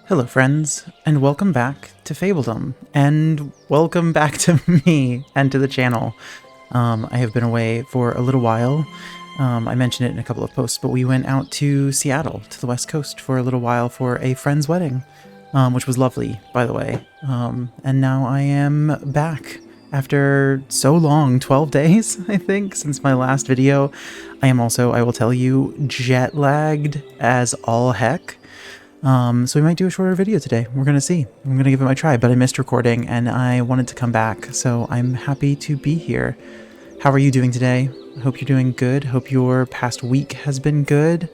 Hello friends, and welcome back to Fabledom, and welcome back to me and to the channel. I have been away for a little while. I mentioned it in a couple of posts, but we went out to Seattle, to the West Coast for a little while for a friend's wedding, which was lovely, by the way. And now I am back after so long, 12 days, I think, since my last video. I am also, I will tell you, jet lagged as all heck. So we might do a shorter video today. We're going to see. I'm going to give it my try, but I missed recording and I wanted to come back, so I'm happy to be here. How are you doing today? I hope you're doing good. Hope your past week has been good.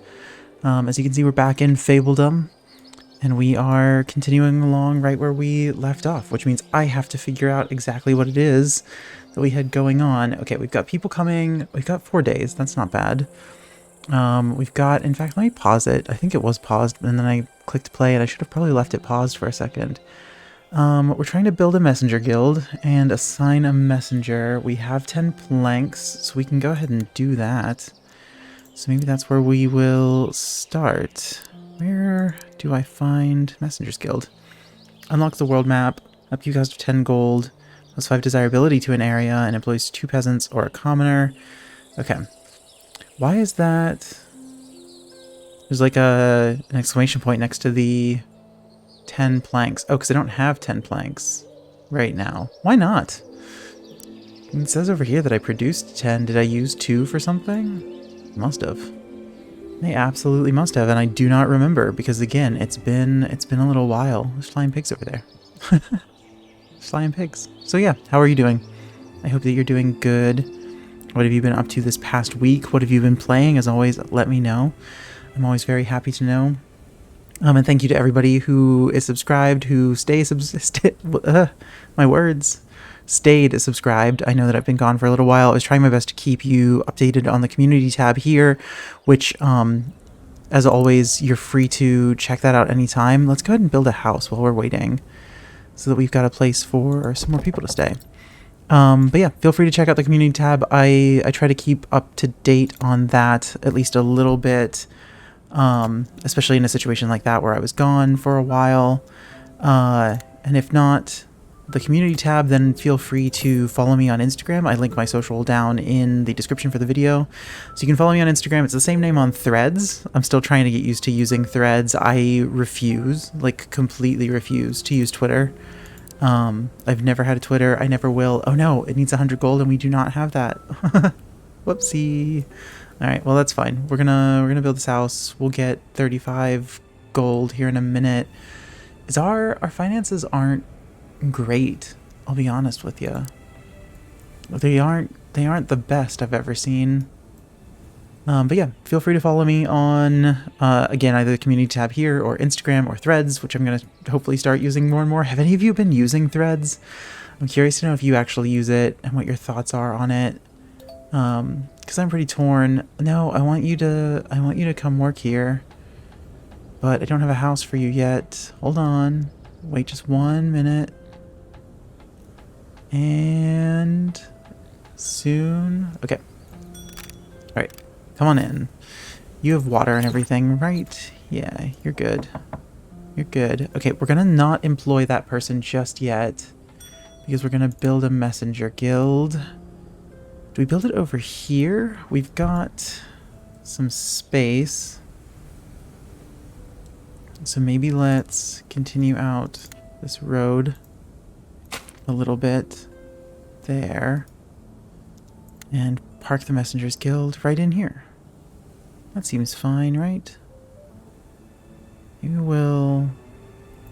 As you can see, we're back in Fabledom, and we are continuing along right where we left off, which means I have to figure out exactly what it is that we had going on. Okay, we've got people coming. We've got 4 days. That's not bad. We've got, in fact, let me pause it. I think it was paused, and then I clicked play, and I should have probably left it paused for a second. We're trying to build a messenger guild and assign a messenger. We have 10 planks, so we can go ahead and do that. So maybe that's where we will start. Where do I find messengers guild? Unlocks the world map, up you guys to 10 gold, plus 5 desirability to an area, and employs 2 peasants or a commoner. Okay. Why is that? There's like an exclamation point next to the 10 planks. Oh, because I don't have 10 planks right now. Why not? It says over here that I produced 10. Did I use 2 for something? Must have. They absolutely must have, and I do not remember because again, it's been a little while. There's flying pigs over there. Flying pigs. So yeah, how are you doing? I hope that you're doing good. What have you been up to this past week? What have you been playing? As always, let me know. I'm always very happy to know. And thank you to everybody who is subscribed, who stayed subscribed. I know that I've been gone for a little while. I was trying my best to keep you updated on the community tab here, which, as always, you're free to check that out anytime. Let's go ahead and build a house while we're waiting so that we've got a place for some more people to stay. But yeah, feel free to check out the community tab. I try to keep up to date on that at least a little bit, especially in a situation like that where I was gone for a while. And if not the community tab, then feel free to follow me on Instagram. I link my social down in the description for the video. So you can follow me on Instagram. It's the same name on Threads. I'm still trying to get used to using Threads. I refuse, like completely refuse to use Twitter. I've never had a Twitter. I never will. Oh no, it needs 100 gold and we do not have that. Whoopsie. All right, well that's fine. We're gonna build this house. We'll get 35 gold here in a minute. Our finances aren't great. I'll be honest with you. They aren't the best I've ever seen. But yeah, feel free to follow me on, again, either the community tab here or Instagram or Threads, which I'm going to hopefully start using more and more. Have any of you been using Threads? I'm curious to know if you actually use it and what your thoughts are on it. Because I'm pretty torn. No, I want you to come work here. But I don't have a house for you yet. Hold on. Wait just 1 minute. And soon. Okay. All right. Come on in. You have water and everything, right? Yeah, you're good. You're good. Okay, we're gonna not employ that person just yet because we're gonna build a messenger guild. Do we build it over here? We've got some space. So maybe let's continue out this road a little bit there and park the messengers guild right in here. That seems fine, right? Maybe we'll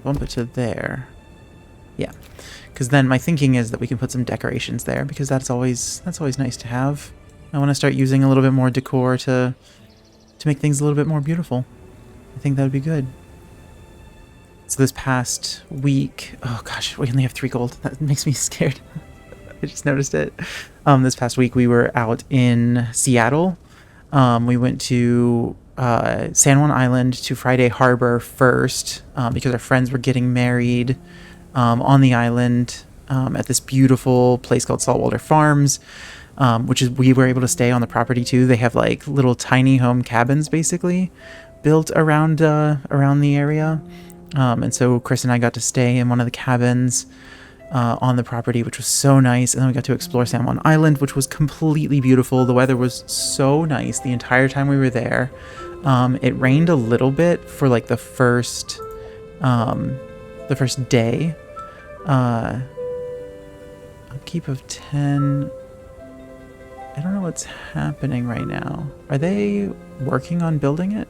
bump it to there. Yeah, because then my thinking is that we can put some decorations there because that's always nice to have. I want to start using a little bit more decor to make things a little bit more beautiful. I think that would be good. So this past week, oh gosh, we only have 3 gold. That makes me scared. I just noticed it. This past week we were out in Seattle. We went to San Juan Island to Friday Harbor first because our friends were getting married on the island at this beautiful place called Saltwater Farms, which is we were able to stay on the property too. They have like little tiny home cabins basically built around the area. And so Chris and I got to stay in one of the cabins on the property, which was so nice. And then we got to explore San Juan Island, which was completely beautiful. The weather was so nice the entire time we were there. It rained a little bit for like the first day. Upkeep of 10. I don't know what's happening right now. Are they working on building it?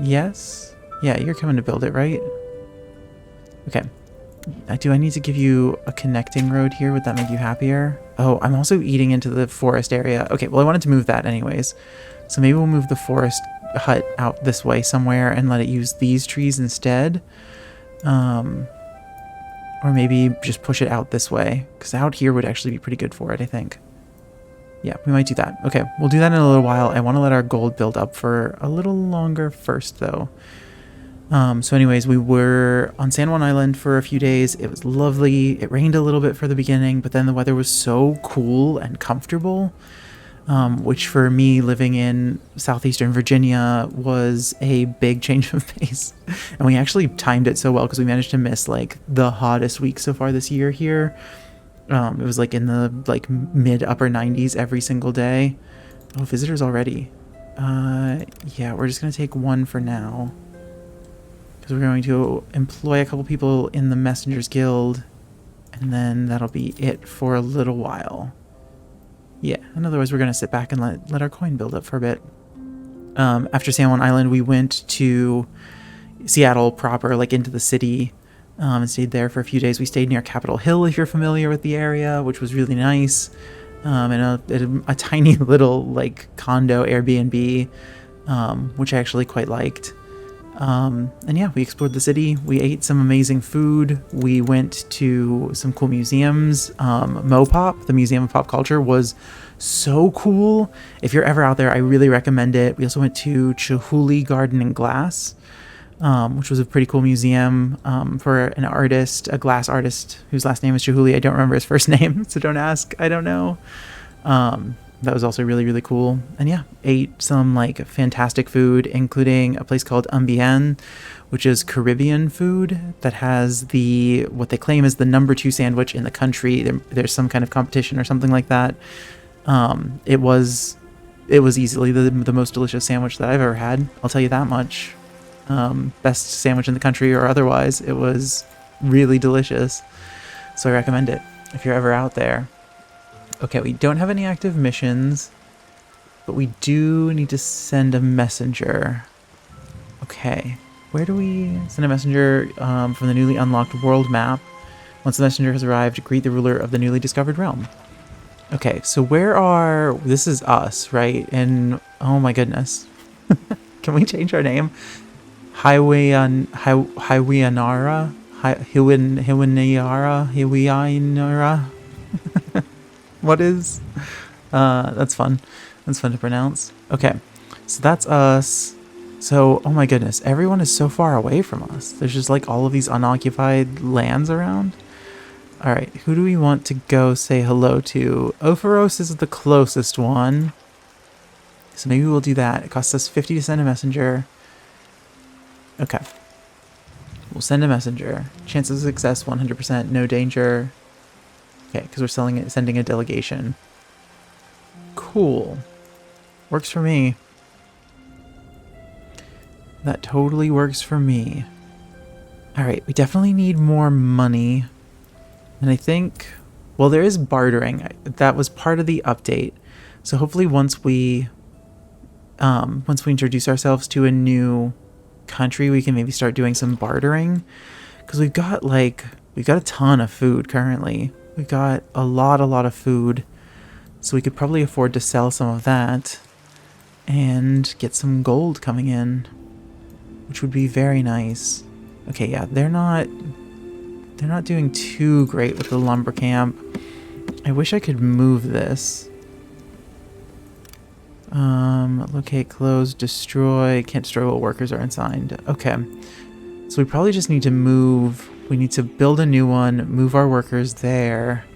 Yes? Yeah, you're coming to build it, right? Okay. Do I need to give you a connecting road here? Would that make you happier? Oh, I'm also eating into the forest area. Okay, well, I wanted to move that anyways. So maybe we'll move the forest hut out this way somewhere and let it use these trees instead. Or maybe just push it out this way, because out here would actually be pretty good for it, I think. Yeah, we might do that. Okay, we'll do that in a little while. I want to let our gold build up for a little longer first, though. So anyways, we were on San Juan Island for a few days. It was lovely. It rained a little bit for the beginning, but then the weather was so cool and comfortable, which for me living in southeastern Virginia was a big change of pace. And we actually timed it so well because we managed to miss like the hottest week so far this year here. It was like in the like mid upper 90s every single day. Oh, visitors already. Yeah, we're just gonna take one for now, because we're going to employ a couple people in the Messengers Guild, and then that'll be it for a little while. Yeah, and otherwise we're going to sit back and let our coin build up for a bit. After San Juan Island, we went to Seattle proper, like into the city, and stayed there for a few days. We stayed near Capitol Hill, if you're familiar with the area, which was really nice. And a tiny little like condo Airbnb, which I actually quite liked. And yeah, we explored the city. We ate some amazing food. We went to some cool museums. Mopop, the Museum of Pop Culture, was so cool. If you're ever out there, I really recommend it. We also went to Chihuly Garden and Glass, which was a pretty cool museum for an artist, a glass artist whose last name is Chihuly. I don't remember his first name, so don't ask. I don't know. That was also really, really cool. And yeah, ate some like fantastic food, including a place called Ambien, which is Caribbean food that has what they claim is the #2 sandwich in the country. There's some kind of competition or something like that. It was easily the most delicious sandwich that I've ever had. I'll tell you that much. Best sandwich in the country or otherwise. It was really delicious. So I recommend it if you're ever out there. Okay, we don't have any active missions, but we do need to send a messenger. Okay, where do we send a messenger from the newly unlocked world map? Once the messenger has arrived, greet the ruler of the newly discovered realm. Okay, so this is us, right? And oh my goodness. Can we change our name? Hiwayanara? Hiwayanara? What is? That's fun. That's fun to pronounce. Okay, so that's us. So, oh my goodness, everyone is so far away from us. There's just like all of these unoccupied lands around. All right, who do we want to go say hello to? Opharos is the closest one. So maybe we'll do that. It costs us 50 to send a messenger. Okay. We'll send a messenger. Chance of success, 100%. No danger. Okay, because we're sending a delegation. Cool. Works for me. That totally works for me. Alright, we definitely need more money. And I think, well, there is bartering. That was part of the update. So hopefully once we introduce ourselves to a new country, we can maybe start doing some bartering. Because we've got a ton of food currently. We've got a lot of food. So we could probably afford to sell some of that and get some gold coming in, which would be very nice. Okay, yeah, they're not doing too great with the lumber camp. I wish I could move this. Locate, close, destroy. Can't destroy while workers are inside. Okay. So we probably just need to move. We need to build a new one, move our workers there,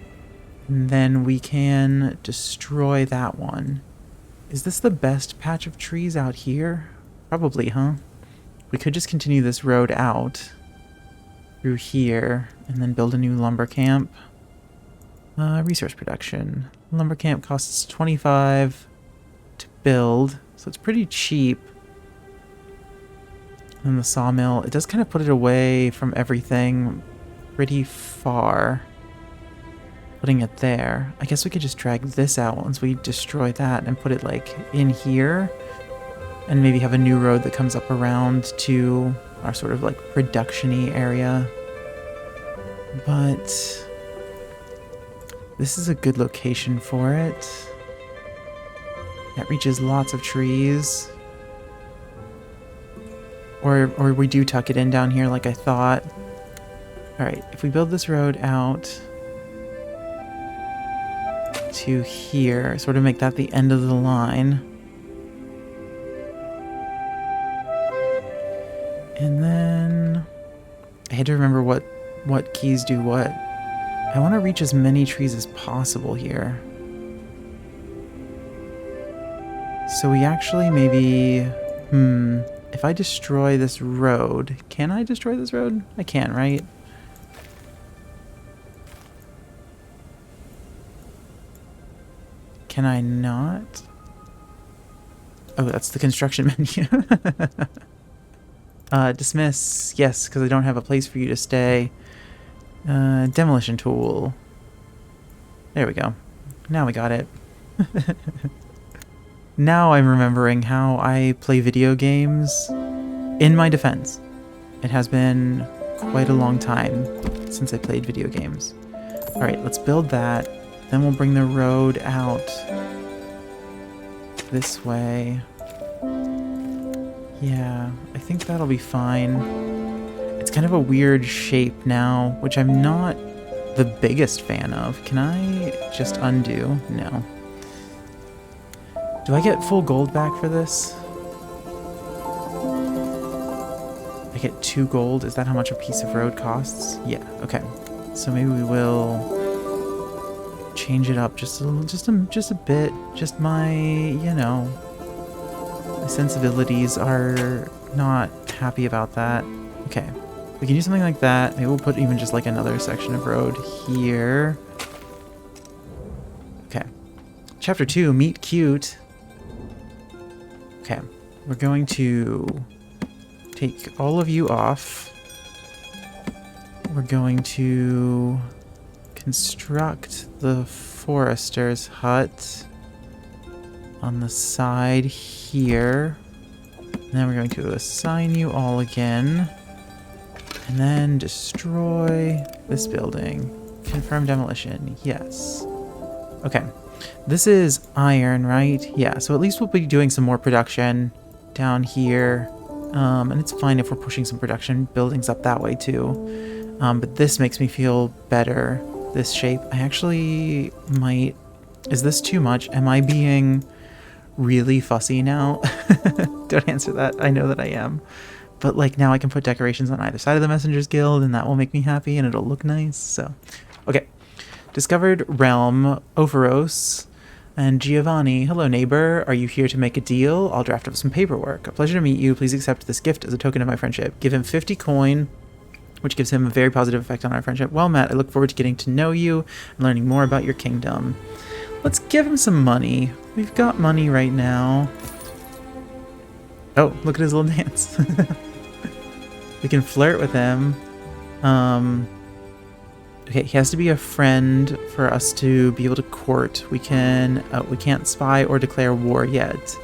and then we can destroy that one. Is this the best patch of trees out here? Probably, huh? we could just continue this road out through here and then build a new lumber camp. Resource production. Lumber camp costs 25 to build, so it's pretty cheap. And the sawmill, it does kind of put it away from everything pretty far. Putting it there. I guess we could just drag this out once we destroy that and put it like in here. And maybe have a new road that comes up around to our sort of like production-y area. But this is a good location for it. That reaches lots of trees. Or we do tuck it in down here like I thought. Alright, if we build this road out to here, sort of make that the end of the line. And then I had to remember what keys do what. I want to reach as many trees as possible here. So we actually maybe... if I destroy this road... Can I destroy this road? I can, right? Can I not? Oh, that's the construction menu. Dismiss. Yes, because I don't have a place for you to stay. Demolition tool. There we go. Now we got it. Now I'm remembering how I play video games. In my defense, it has been quite a long time since I played video games. Alright, let's build that. Then we'll bring the road out this way. Yeah, I think that'll be fine. It's kind of a weird shape now, which I'm not the biggest fan of. Can I just undo? No. Do I get full gold back for this? I get 2 gold. Is that how much a piece of road costs? Yeah, okay. So maybe we will change it up just a bit. Just my, you know, my sensibilities are not happy about that. Okay, we can do something like that. Maybe we'll put even just like another section of road here. Okay. Chapter 2, meet cute. Okay, we're going to take all of you off. We're going to construct the forester's hut on the side here. And then we're going to assign you all again. And then destroy this building. Confirm demolition. Yes. Okay. This is iron, right? Yeah, so at least we'll be doing some more production down here. And it's fine if we're pushing some production buildings up that way too. But this makes me feel better. This shape. I actually might... Is this too much? Am I being really fussy now? Don't answer that. I know that I am. But like now I can put decorations on either side of the Messenger's Guild and that will make me happy and it'll look nice. So, okay. Discovered realm, Opharos, and Giovanni. Hello, neighbor. Are you here to make a deal? I'll draft up some paperwork. A pleasure to meet you. Please accept this gift as a token of my friendship. Give him 50 coin, which gives him a very positive effect on our friendship. Well met. I look forward to getting to know you and learning more about your kingdom. Let's give him some money. We've got money right now. Oh, look at his little dance. We can flirt with him. Okay, he has to be a friend for us to be able to court. We can't spy or declare war yet,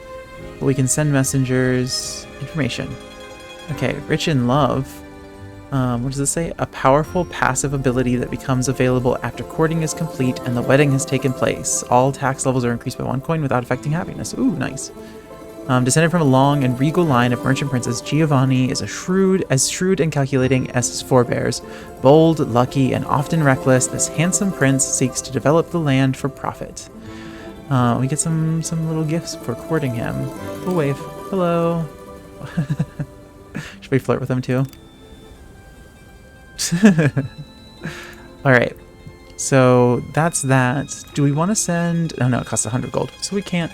but we can send messengers information. Okay, rich in love. What does this say? A powerful passive ability that becomes available after courting is complete and the wedding has taken place. All tax levels are increased by 1 coin without affecting happiness. Ooh, nice. Descended from a long and regal line of merchant princes, Giovanni is as shrewd and calculating as his forebears. Bold, lucky, and often reckless, this handsome prince seeks to develop the land for profit. We get some little gifts for courting him. We'll wave. Hello. Should we flirt with him too? Alright. So that's that. Do we want to send... Oh no, it costs 100 gold. So we can't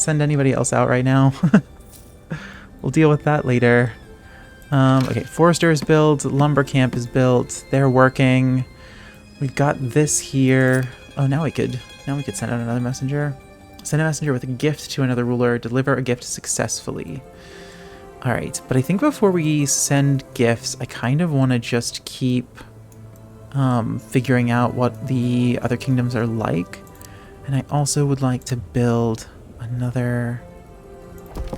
send anybody else out right now. We'll deal with that later. Okay, Forester is built. Lumber Camp is built. They're working. We've got this here. Oh, now we could send out another messenger. Send a messenger with a gift to another ruler. Deliver a gift successfully. All right, but I think before we send gifts, I kind of want to just keep figuring out what the other kingdoms are like. And I also would like to build another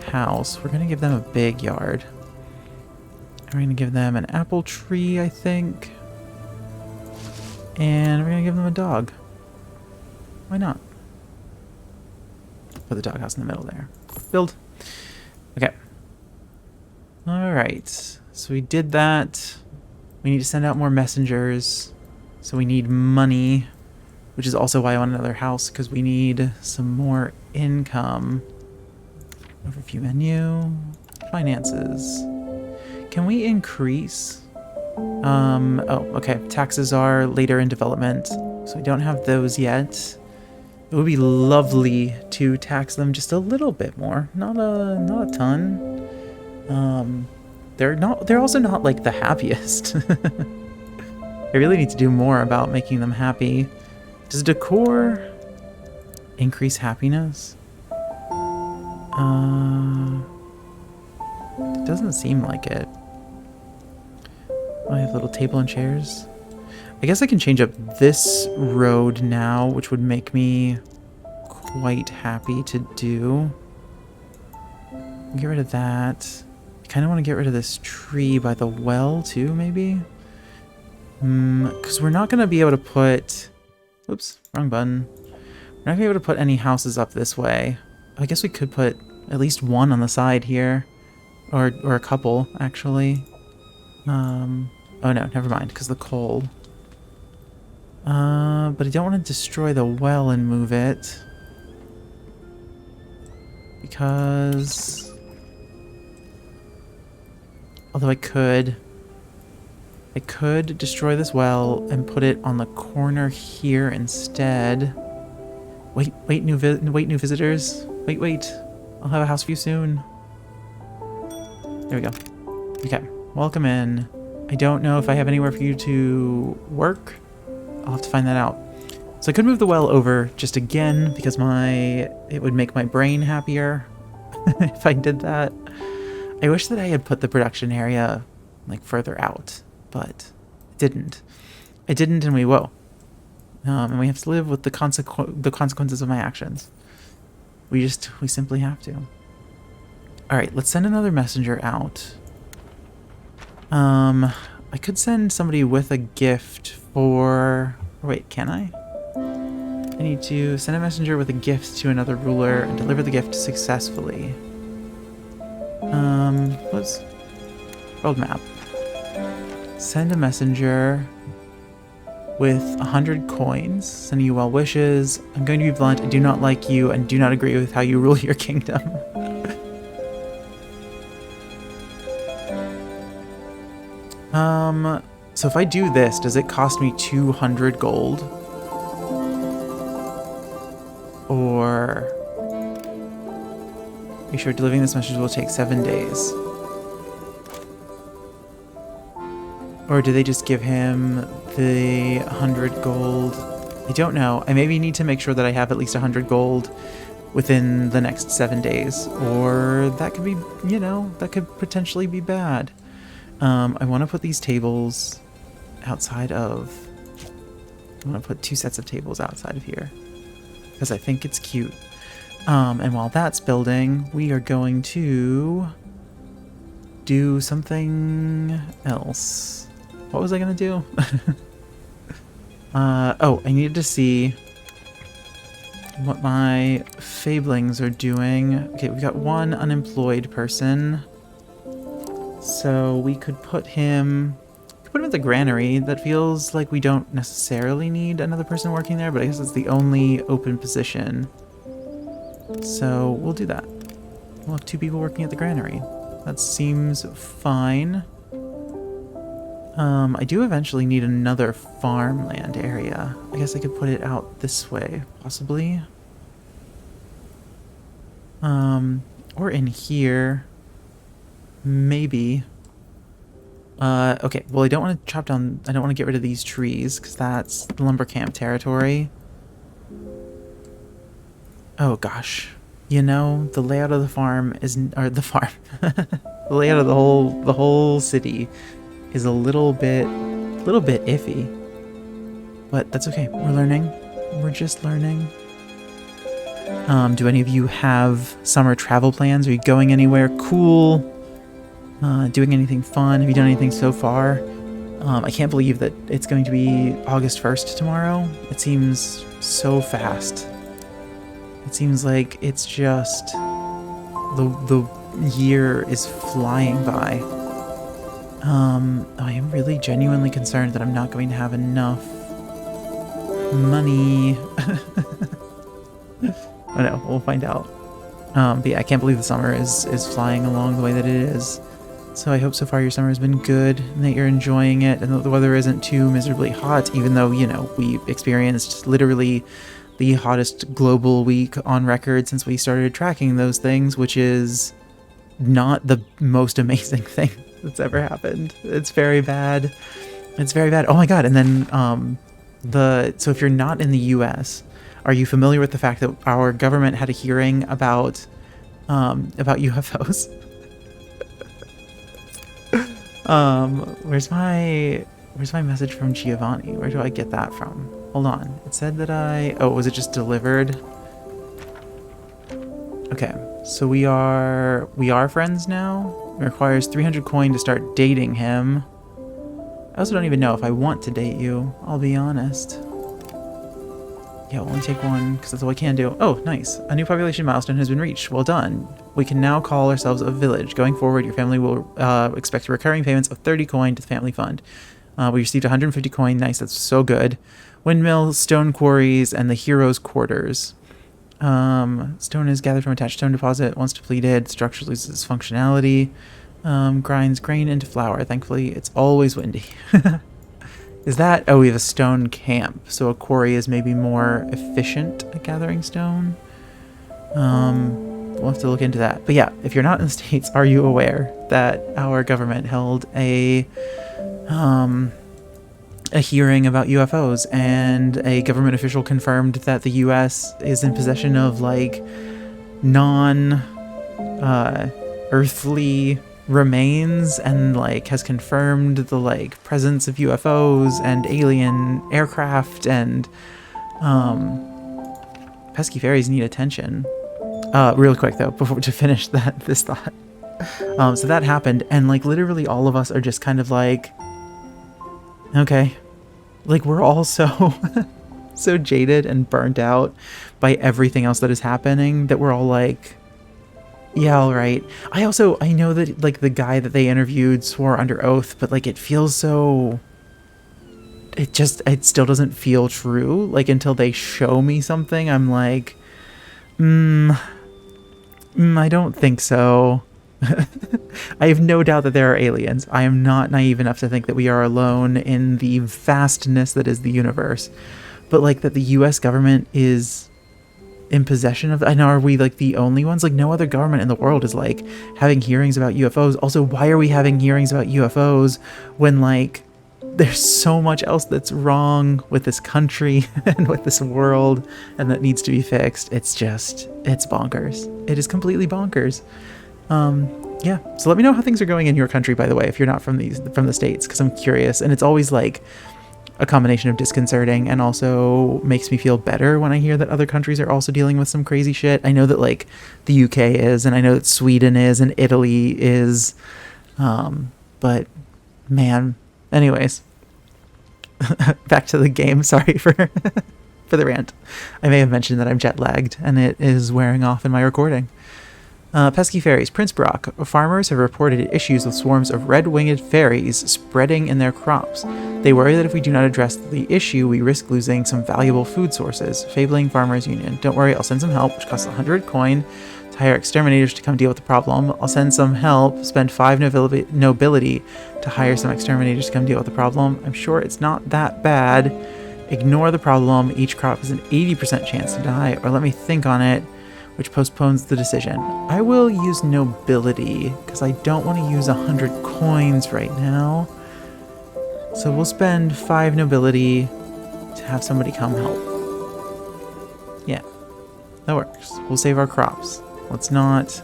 house. We're going to give them a big yard. We're going to give them an apple tree, I think. And we're going to give them a dog. Why not? Put the doghouse in the middle there. Build. Okay. Alright. So we did that. We need to send out more messengers. So we need money. Which is also why I want another house, because we need some more income. Overview menu. Finances. Can we increase? Oh, okay. Taxes are later in development, so we don't have those yet. It would be lovely to tax them just a little bit more, not a ton. They're also not like the happiest. I really need to do more about making them happy. Does decor increase happiness? It doesn't seem like it. I have a little table and chairs. I guess I can change up this road now, which would make me quite happy to do. Get rid of that. I kind of want to get rid of this tree by the well too, maybe? Because we're not going to be able to put... Oops, wrong button. We're not going to be able to put any houses up this way. I guess we could put at least one on the side here. Or a couple, actually. Oh no, never mind, because the coal. But I don't want to destroy the well and move it. Because... Although I could destroy this well and put it on the corner here instead. Wait, new visitors. Wait. I'll have a house for you soon. There we go. Okay, welcome in. I don't know if I have anywhere for you to work. I'll have to find that out. So I could move the well over just again because it would make my brain happier if I did that. I wish that I had put the production area like further out, but it didn't. It didn't, and we will. And we have to live with the consequences of my actions. We simply have to. All right, let's send another messenger out. I could send somebody with a gift for... Wait, can I? I need to send a messenger with a gift to another ruler and deliver the gift successfully. What's... World map. Send a messenger with 100 coins, sending you well wishes. I'm going to be blunt, I do not like you and do not agree with how you rule your kingdom. So if I do this, does it cost me 200 gold? Or... Are you sure delivering this message will take 7 days? Or do they just give him the 100 gold? I don't know. I maybe need to make sure that I have at least 100 gold within the next 7 days. Or that could be, you know, that could potentially be bad. I want to put these tables outside of... I want to put 2 sets of tables outside of here. Because I think it's cute. And while that's building, we are going to do something else. What was I going to do? Oh, I needed to see what my Fablings are doing. Okay, we've got one unemployed person. So we could put him at the granary. That feels like we don't necessarily need another person working there, but I guess it's the only open position. So we'll do that. We'll have 2 people working at the granary. That seems fine. I do eventually need another farmland area. I guess I could put it out this way, possibly. Or in here. Maybe. Okay, well, I don't want to chop down... I don't want to get rid of these trees, because that's the lumber camp territory. Oh, gosh. You know, the layout of the farm is... Or the farm. The layout of the whole city is a little bit iffy. But that's okay. We're learning. We're just learning. Do any of you have summer travel plans? Are you going anywhere cool? Doing anything fun? Have you done anything so far? I can't believe that it's going to be August 1st tomorrow. It seems so fast. It seems like it's just... The year is flying by. I am really genuinely concerned that I'm not going to have enough money. I know, we'll find out. But yeah, I can't believe the summer is flying along the way that it is. So I hope so far your summer has been good, and that you're enjoying it, and that the weather isn't too miserably hot, even though, you know, we experienced literally the hottest global week on record since we started tracking those things, which is not the most amazing thing that's ever happened. It's very bad. It's very bad. Oh my god, and then so if you're not in the US, are you familiar with the fact that our government had a hearing about UFOs? Where's my message from Giovanni? Where do I get that from? Hold on. It said that oh, was it just delivered? Okay, so we are friends now. It requires 300 coin to start dating him. I also don't even know if I want to date you, I'll be honest. Yeah, we'll only take one, because that's all I can do. Oh, nice. A new population milestone has been reached. Well done. We can now call ourselves a village. Going forward, your family will expect recurring payments of 30 coin to the family fund. We received 150 coin. Nice, that's so good. Windmills, stone quarries, and the hero's quarters. Stone is gathered from attached stone deposit. Once depleted, structure loses its functionality. Grinds grain into flour. Thankfully, it's always windy. Is that... Oh, we have a stone camp. So a quarry is maybe more efficient at gathering stone. We'll have to look into that. But yeah, if you're not in the States, are you aware that our government held a hearing about UFOs, and a government official confirmed that the US is in possession of, like, earthly remains, and, like, has confirmed the, like, presence of UFOs and alien aircraft, and pesky fairies need attention. Real quick though, before to finish this thought. So that happened, and, like, literally all of us are just kind of like, okay, like, we're all so so jaded and burnt out by everything else that is happening that we're all like, yeah, all right. I know that, like, the guy that they interviewed swore under oath, but, like, it feels so... It still doesn't feel true. Like, until they show me something, I'm like, I don't think so. I have no doubt that there are aliens. I am not naive enough to think that we are alone in the vastness that is the universe. But, like, that the US government is in possession of... I know, are we, like, the only ones? Like, no other government in the world is, like, having hearings about UFOs. Also, why are we having hearings about UFOs when, like, there's so much else that's wrong with this country and with this world, and that needs to be fixed? It's bonkers. It is completely bonkers. Yeah, so let me know how things are going in your country, by the way, if you're not from the States, because I'm curious. And it's always, like, a combination of disconcerting and also makes me feel better when I hear that other countries are also dealing with some crazy shit. I know that, like, the UK is, and I know that Sweden is, and Italy is, but man, anyways, back to the game. Sorry for for the rant. I may have mentioned that I'm jet lagged, and it is wearing off in my recording. Pesky fairies. Prince Brock. Farmers have reported issues with swarms of red-winged fairies spreading in their crops. They worry that if we do not address the issue, we risk losing some valuable food sources. Fabling Farmers Union. Don't worry, I'll send some help, which costs 100 coin, to hire exterminators to come deal with the problem. I'll send some help, spend 5 nobility to hire some exterminators to come deal with the problem. I'm sure it's not that bad. Ignore the problem. Each crop has an 80% chance to die, or let me think on it. which postpones the decision. I will use nobility, because I don't want to use 100 coins right now. So we'll spend 5 nobility to have somebody come help. Yeah, that works. We'll save our crops. Let's not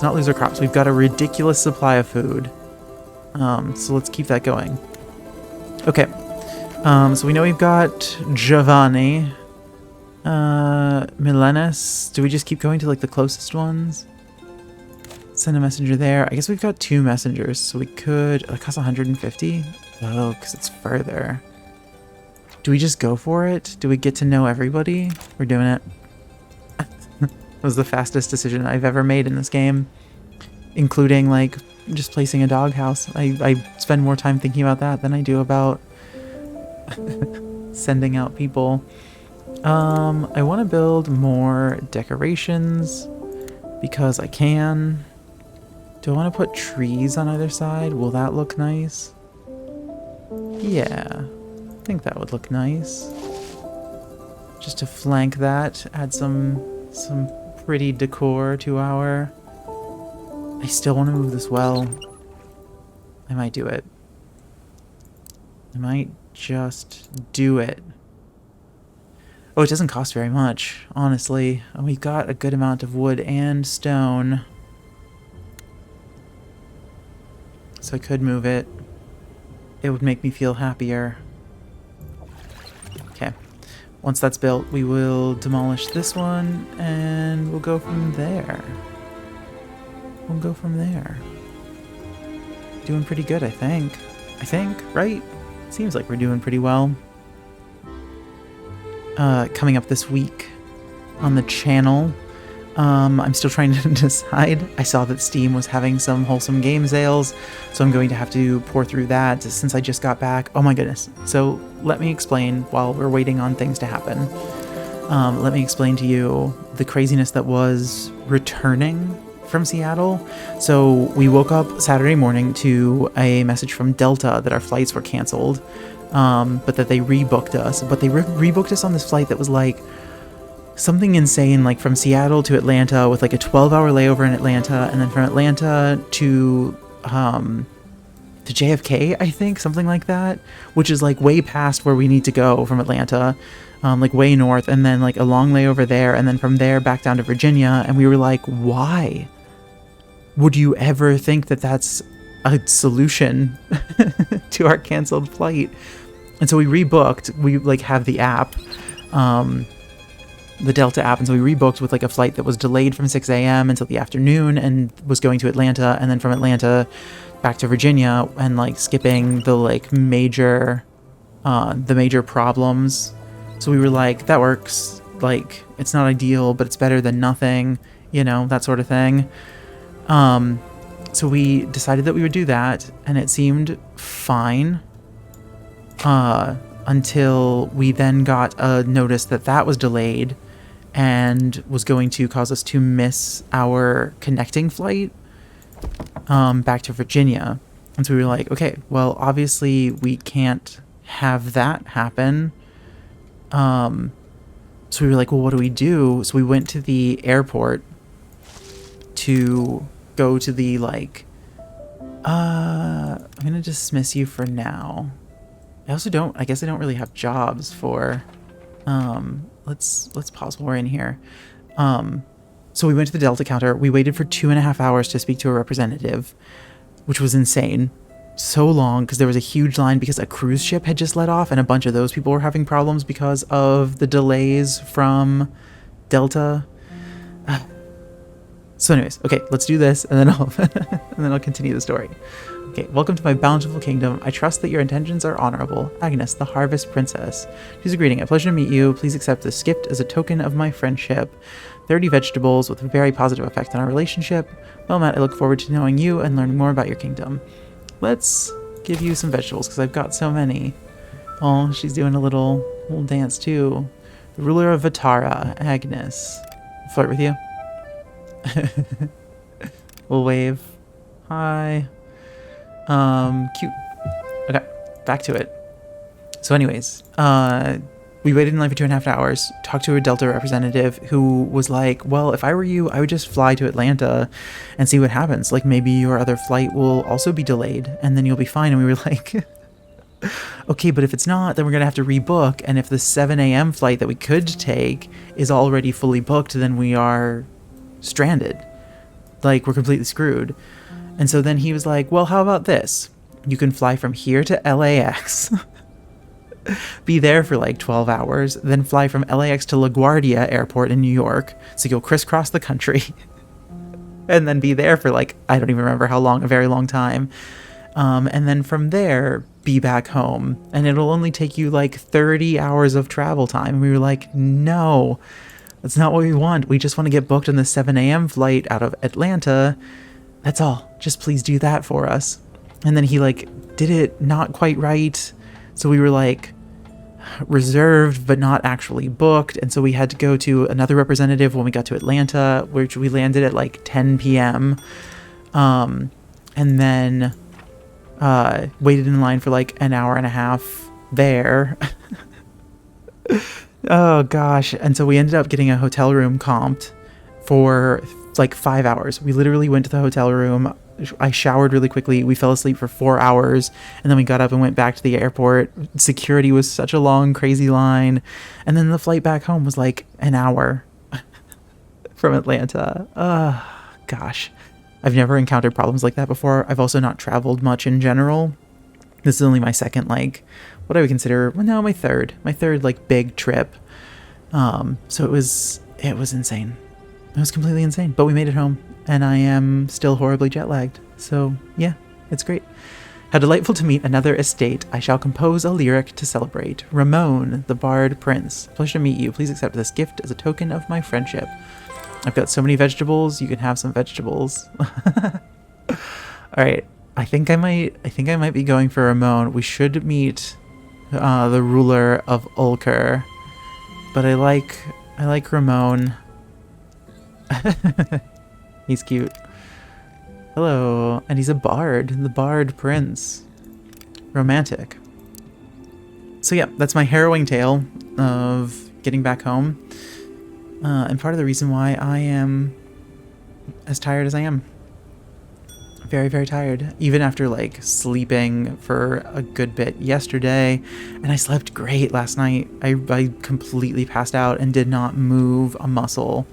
lose our crops. We've got a ridiculous supply of food. So let's keep that going. Okay. So we know we've got Giovanni. Milenis. Do we just keep going to like the closest ones? Send a messenger there. I guess we've got 2 messengers, so we could... It costs 150? Oh, because it's further. Do we just go for it? Do we get to know everybody? We're doing it. That was the fastest decision I've ever made in this game. Including, like, just placing a doghouse. I spend more time thinking about that than I do about sending out people. I want to build more decorations because I can. Do I want to put trees on either side? Will that look nice? Yeah, I think that would look nice. Just to flank that, add some pretty decor to our... I still want to move this well. I might do it. I might just do it. Oh, it doesn't cost very much, honestly. And we've got a good amount of wood and stone. So I could move it. It would make me feel happier. Okay. Once that's built, we will demolish this one, and we'll go from there. We'll go from there. Doing pretty good, I think. Right? Seems like we're doing pretty well. Coming up this week on the channel, I'm still trying to decide. I saw that Steam was having some wholesome game sales, so I'm going to have to pour through that since I just got back. Oh my goodness. So let me explain while we're waiting on things to happen. Let me explain to you the craziness that was returning from Seattle. So we woke up Saturday morning to a message from Delta that our flights were canceled, but that they rebooked us. But they rebooked us on this flight that was like something insane, like from Seattle to Atlanta with like a 12-hour layover in Atlanta, and then from Atlanta to JFK, I think, something like that, which is like way past where we need to go from Atlanta, like way north, and then like a long layover there, and then from there back down to Virginia. And we were like, why would you ever think that that's a solution to our canceled flight? And so we rebooked. We like have the app, the Delta app, and so we rebooked with like a flight that was delayed from 6 a.m. until the afternoon and was going to Atlanta, and then from Atlanta back to Virginia, and like skipping the like major problems. So we were like, that works. Like, it's not ideal, but it's better than nothing, you know, that sort of thing. So we decided that we would do that, and it seemed fine. Until we then got a notice that that was delayed and was going to cause us to miss our connecting flight back to Virginia. And so we were like, okay, well, obviously we can't have that happen. So we were like, well, what do we do? So we went to the airport to go to the, like, I'm going to dismiss you for now. I guess I don't really have jobs for, let's pause while we're in here. So we went to the Delta counter. We waited for 2.5 hours to speak to a representative, which was insane. So long, because there was a huge line because a cruise ship had just let off, and a bunch of those people were having problems because of the delays from Delta. So anyways, okay, let's do this, and then I'll continue the story. Okay, welcome to my bountiful kingdom. I trust that your intentions are honorable. Agnes, the Harvest Princess. She's a greeting. A pleasure to meet you. Please accept this gift as a token of my friendship. 30 vegetables with a very positive effect on our relationship. Well met, I look forward to knowing you and learning more about your kingdom. Let's give you some vegetables, because I've got so many. Oh, she's doing a little dance too. The ruler of Vatara, Agnes. Flirt with you? We'll wave. Hi. Cute. Okay, back to it. So anyways, We waited in line for 2.5 hours, talked to a Delta representative who was like, well, if I were you, I would just fly to Atlanta and see what happens. Like, maybe your other flight will also be delayed and then you'll be fine. And we were like, okay, but if it's not, then we're going to have to rebook. And if the 7 a.m. flight that we could take is already fully booked, then we are stranded. Like, we're completely screwed. And so then he was like, well, how about this? You can fly from here to LAX. Be there for like 12 hours, then fly from LAX to LaGuardia Airport in New York. So you'll crisscross the country and then be there for like, I don't even remember how long, a very long time. And then from there, be back home. And it'll only take you like 30 hours of travel time. And we were like, no, that's not what we want. We just want to get booked on the 7 a.m. flight out of Atlanta. That's all. Just please do that for us. And then he like did it not quite right. So we were like, reserved but not actually booked, and so we had to go to another representative when we got to Atlanta, which we landed at like 10 p.m. And then waited in line for like an hour and a half there. Oh gosh. And so we ended up getting a hotel room comped for like 5 hours. We literally went to the hotel room, I showered really quickly, we fell asleep for 4 hours, and then we got up and went back to the airport. Security was such a long, crazy line. And then the flight back home was like an hour from Atlanta. Gosh. I've never encountered problems like that before. I've also not traveled much in general. This is only my second, like, what I would consider, well, no, my third like big trip. So it was insane. It was completely insane, but we made it home. And I am still horribly jet lagged. So yeah, it's great. How delightful to meet another estate. I shall compose a lyric to celebrate. Ramon, the Bard Prince. Pleasure to meet you. Please accept this gift as a token of my friendship. I've got so many vegetables. You can have some vegetables. All right. I think I might be going for Ramon. We should meet the ruler of Ulker. But I like Ramon. He's cute. Hello. And he's a bard. The Bard Prince. Romantic. So yeah, that's my harrowing tale of getting back home. And part of the reason why I am as tired as I am. Very, very tired. Even after like sleeping for a good bit yesterday. And I slept great last night. I completely passed out and did not move a muscle.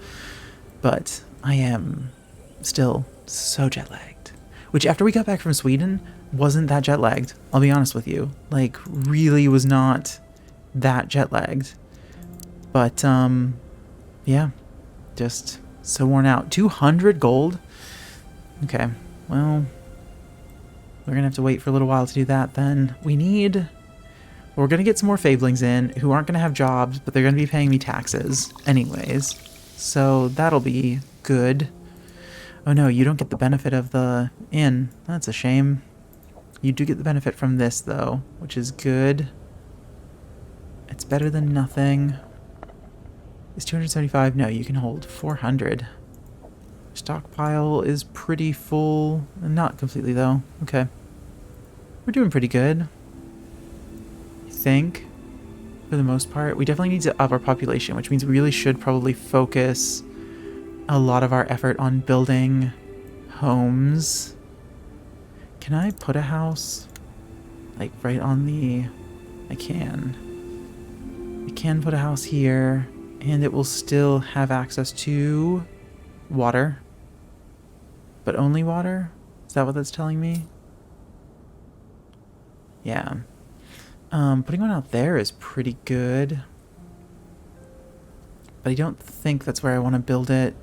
But I am still so jet lagged, which after we got back from Sweden wasn't that jet lagged. I'll be honest with you, like really was not that jet lagged, but yeah, just so worn out. 200 gold. Okay, well, we're gonna have to wait for a little while to do that. Then we're gonna get some more Fabelings in who aren't gonna have jobs, but they're gonna be paying me taxes anyways, so that'll be good. Oh no, you don't get the benefit of the inn. That's a shame. You do get the benefit from this though, which is good. It's better than nothing. It's 275. No, you can hold 400. Stockpile is pretty full. Not completely though. Okay. We're doing pretty good, I think, for the most part. We definitely need to up our population, which means we really should probably focus a lot of our effort on building homes. Can I put a house like right on the... I can put a house here and it will still have access to water, but only water? Is that what that's telling me? Yeah. Putting one out there is pretty good, but I don't think that's where I want to build it.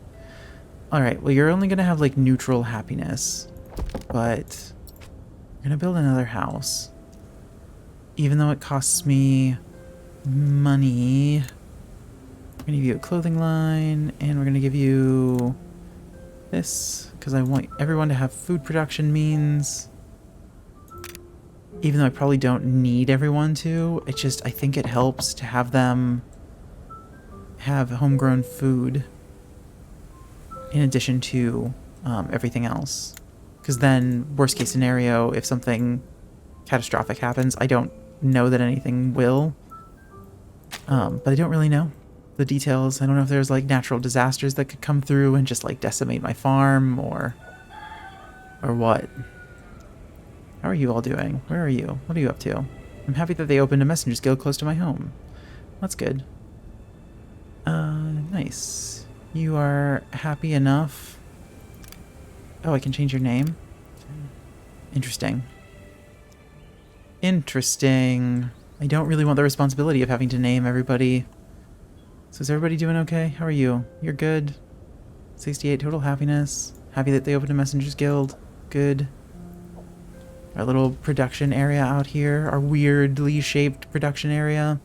Alright, well, you're only going to have, like, neutral happiness. But I'm going to build another house. Even though it costs me money. We're going to give you a clothing line, and we're going to give you this, because I want everyone to have food production means. Even though I probably don't need everyone to. It just, I think it helps to have them have homegrown food in addition to everything else. Because then, worst case scenario, if something catastrophic happens, I don't know that anything will. But I don't really know the details. I don't know if there's like natural disasters that could come through and just like decimate my farm or what. How are you all doing? Where are you? What are you up to? I'm happy that they opened a messenger's guild close to my home. That's good. Nice. You are happy enough. Oh, I can change your name. Interesting. Interesting. I don't really want the responsibility of having to name everybody. So is everybody doing okay? How are you? You're good? 68 total happiness. Happy that they opened a messenger's guild. Good. Our little production area out here. Our weirdly shaped production area.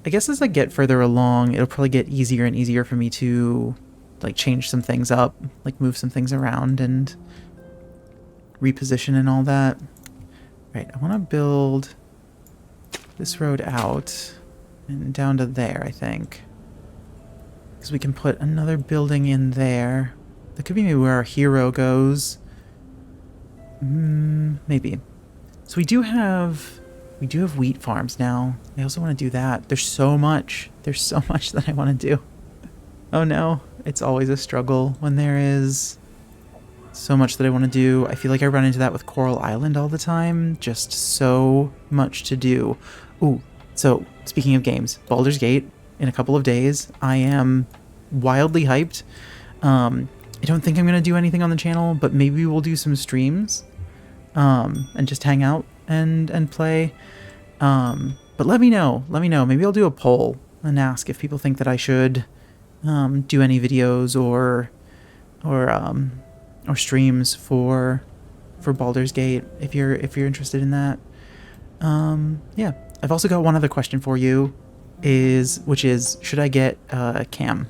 I guess as I get further along, it'll probably get easier and easier for me to like change some things up, like move some things around and reposition and all that. Right, I want to build this road out and down to there, I think. Because we can put another building in there. That could be maybe where our hero goes. Maybe. So we do have wheat farms now. I also want to do that. There's so much. There's so much that I want to do. Oh no, it's always a struggle when there is so much that I want to do. I feel like I run into that with Coral Island all the time. Just so much to do. Ooh, so speaking of games, Baldur's Gate in a couple of days. I am wildly hyped. I don't think I'm going to do anything on the channel, but maybe we'll do some streams and just hang out and play. But let me know. Maybe I'll do a poll and ask if people think that I should do any videos or streams for Baldur's Gate if you're interested in that. Yeah, I've also got one other question for you, which is should I get a cam?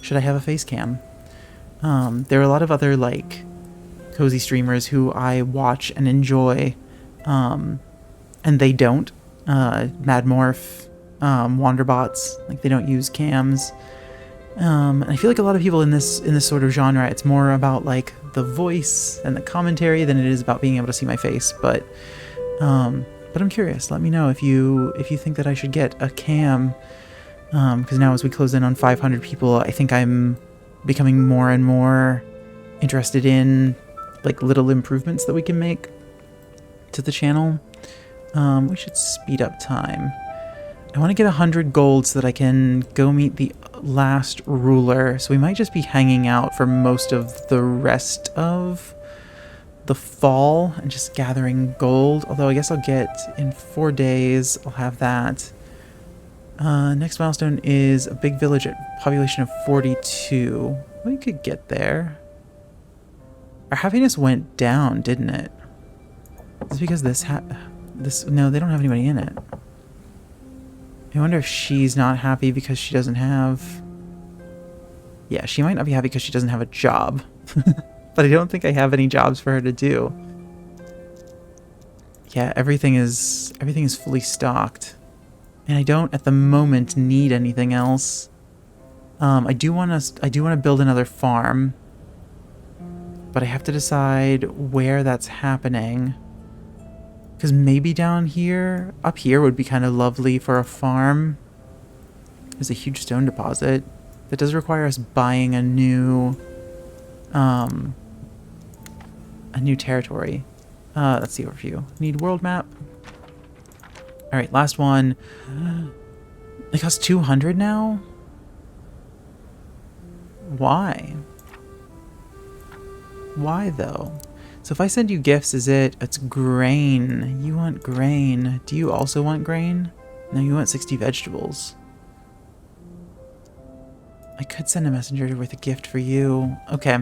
Should I have a face cam? There are a lot of other like cozy streamers who I watch and enjoy, and they don't. Madmorph, Wanderbots, like they don't use cams. And I feel like a lot of people in this sort of genre, it's more about like the voice and the commentary than it is about being able to see my face. But I'm curious. Let me know if you think that I should get a cam. Because now as we close in on 500 people, I think I'm becoming more and more interested in like little improvements that we can make to the channel. We should speed up time. I want to get 100 gold so that I can go meet the last ruler. So we might just be hanging out for most of the rest of the fall and just gathering gold. Although I guess I'll get in 4 days. I'll have that. Next milestone is a big village at population of 42. We could get there. Our happiness went down, didn't it? It's because no, they don't have anybody in it. I wonder if she's not happy because she doesn't have... Yeah, she might not be happy because she doesn't have a job. But I don't think I have any jobs for her to do. Yeah, everything is fully stocked. And I don't at the moment need anything else. I do want to build another farm. But I have to decide where that's happening. Because maybe down here, up here would be kind of lovely for a farm. There's a huge stone deposit. That does require us buying a new territory. Let's see overview. Need world map. All right, last one. It costs 200 now? Why? Why though? So if I send you gifts, it's grain. You want grain. Do you also want grain? No, you want 60 vegetables. I could send a messenger with a gift for you. Okay.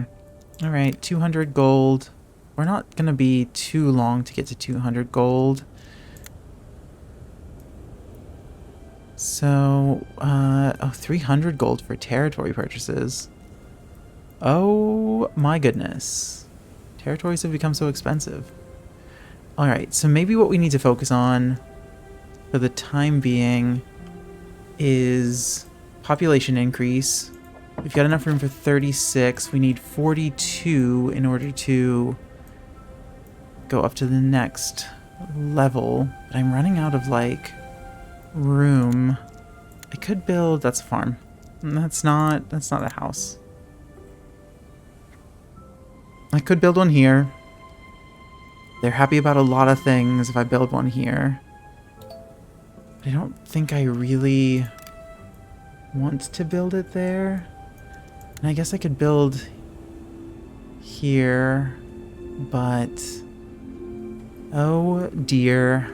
All right, 200 gold. We're not going to be too long to get to 200 gold. So, 300 gold for territory purchases. Oh my goodness. Territories have become so expensive. Alright, so maybe what we need to focus on for the time being is population increase. We've got enough room for 36. We need 42 in order to go up to the next level. But I'm running out of, like, room. I could build... That's a farm. That's not a house. I could build one here. They're happy about a lot of things if I build one here. I don't think I really want to build it there. And I guess I could build here, but oh dear.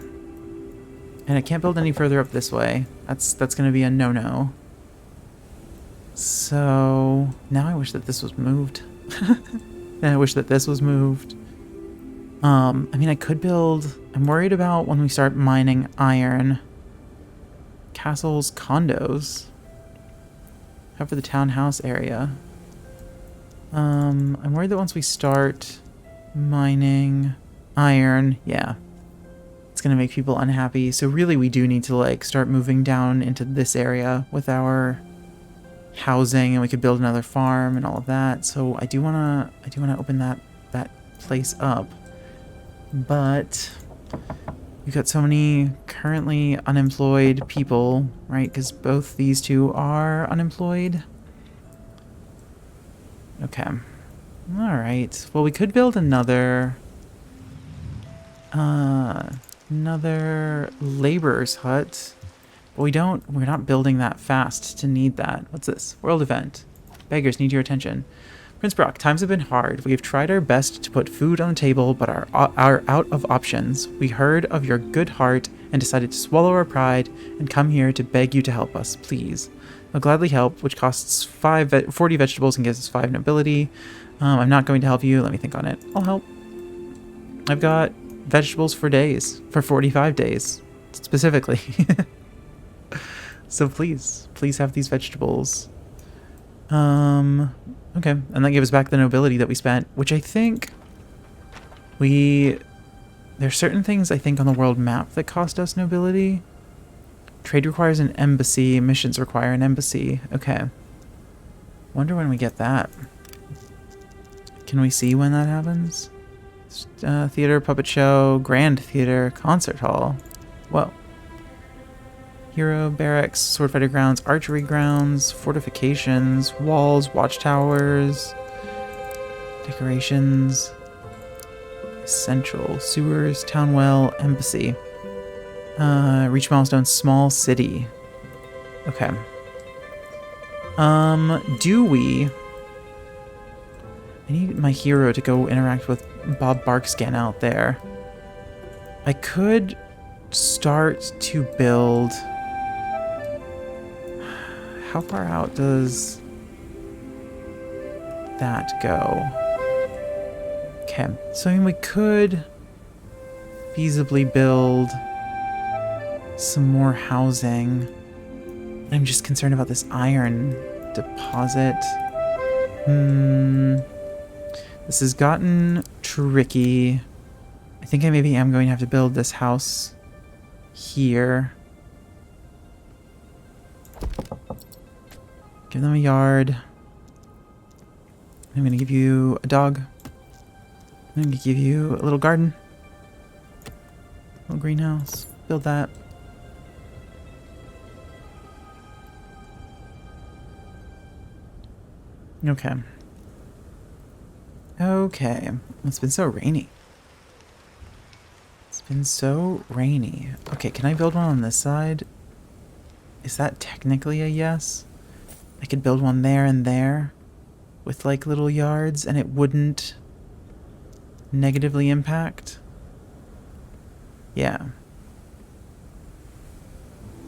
And I can't build any further up this way. That's going to be a no-no. So now I wish that this was moved. And I wish that this was moved. I mean, I could build... I'm worried about when we start mining iron. Castles, condos. How for the townhouse area? I'm worried that once we start mining iron, yeah, it's gonna make people unhappy. So really, we do need to like start moving down into this area with our housing, and we could build another farm and all of that. So I do wanna open that place up, but we've got so many currently unemployed people, right? Because both these two are unemployed. Okay. Alright. Well, we could build another laborer's hut. But we're not building that fast to need that. What's this? World event. Beggars need your attention. Prince Brock, times have been hard. We have tried our best to put food on the table, but are out of options. We heard of your good heart and decided to swallow our pride and come here to beg you to help us, please. I'll gladly help, which costs 40 vegetables and gives us 5 nobility. I'm not going to help you. Let me think on it. I'll help. I've got vegetables for days, for 45 days, specifically. So please have these vegetables. Okay, and that gave us back the nobility that we spent, which I think there's certain things I think on the world map that cost us nobility. Trade requires an embassy, missions require an embassy. Okay. Wonder when we get that. Can we see when that happens? Theater, puppet show, grand theater, concert hall. Whoa. Hero, barracks, swordfighter grounds, archery grounds, fortifications, walls, watchtowers, decorations, central, sewers, town well, embassy. Reach milestone, small city. Okay. Do we... I need my hero to go interact with Bob Barkskin out there. I could start to build... How far out does that go? Okay, so I mean, we could feasibly build some more housing. I'm just concerned about this iron deposit. This has gotten tricky. I think I maybe am going to have to build this house here. Give them a yard. I'm going to give you a dog. I'm going to give you a little garden. Little greenhouse. Build that. Okay. Okay. It's been so rainy. It's been so rainy. Okay, can I build one on this side? Is that technically a yes? I could build one there and there with like little yards and it wouldn't negatively impact. Yeah.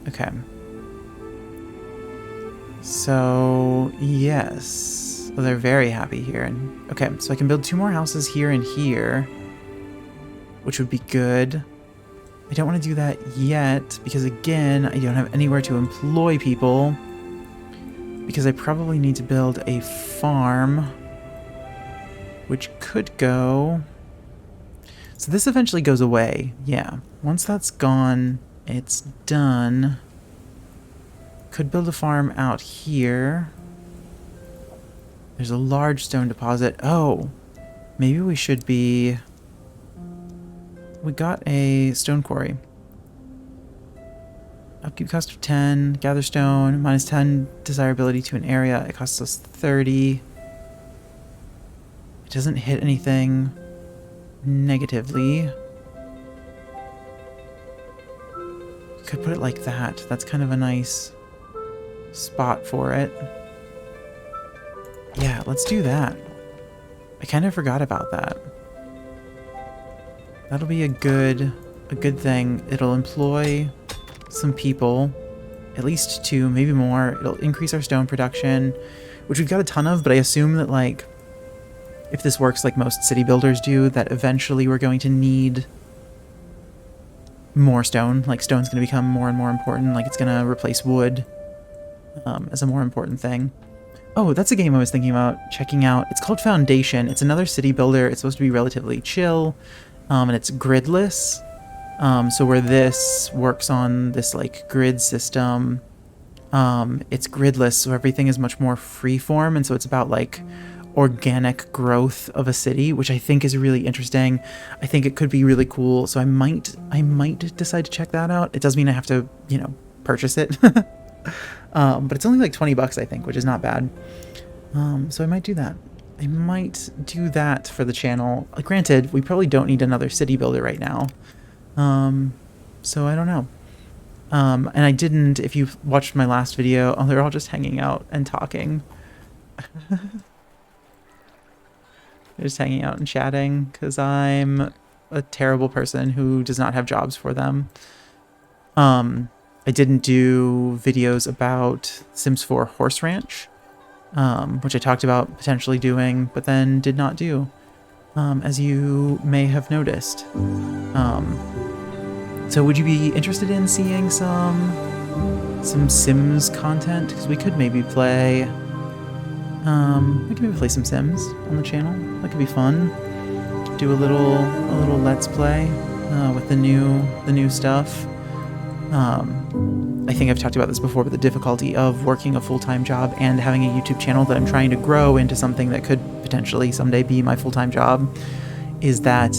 Okay. So, yes. Well, they're very happy here. And okay, so I can build 2 more houses here and here, which would be good. I don't want to do that yet because, again, I don't have anywhere to employ people because I probably need to build a farm, which could go... So this eventually goes away. Yeah. Once that's gone, it's done. Could build a farm out here. There's a large stone deposit. Oh, maybe we should be... We got a stone quarry. Upkeep cost of 10. Gather stone. Minus 10 desirability to an area. It costs us 30. It doesn't hit anything negatively. Could put it like that. That's kind of a nice spot for it. Yeah, let's do that. I kind of forgot about that. That'll be a good thing. It'll employ some people, at least 2, maybe more. It'll increase our stone production, which we've got a ton of, but I assume that, like, if this works like most city builders do, that eventually we're going to need more stone. Like, stone's going to become more and more important. Like, it's going to replace wood as a more important thing. Oh, that's a game I was thinking about checking out. It's called Foundation. It's another city builder. It's supposed to be relatively chill, and it's gridless. So where this works on this, like, grid system, it's gridless, so everything is much more freeform, and so it's about, like, organic growth of a city, which I think is really interesting. I think it could be really cool, so I might decide to check that out. It does mean I have to, you know, purchase it. But it's only like 20 bucks, I think, which is not bad. So I might do that. I might do that for the channel. Granted, we probably don't need another city builder right now. So I don't know. And I didn't, if you watched my last video, oh, they're all just hanging out and talking. They're just hanging out and chatting because I'm a terrible person who does not have jobs for them. I didn't do videos about Sims 4 Horse Ranch, which I talked about potentially doing, but then did not do, as you may have noticed. So would you be interested in seeing some Sims content? Because we could maybe play some Sims on the channel. That could be fun. Do a little let's play with the new stuff. I think I've talked about this before, but the difficulty of working a full-time job and having a YouTube channel that I'm trying to grow into something that could potentially someday be my full-time job is that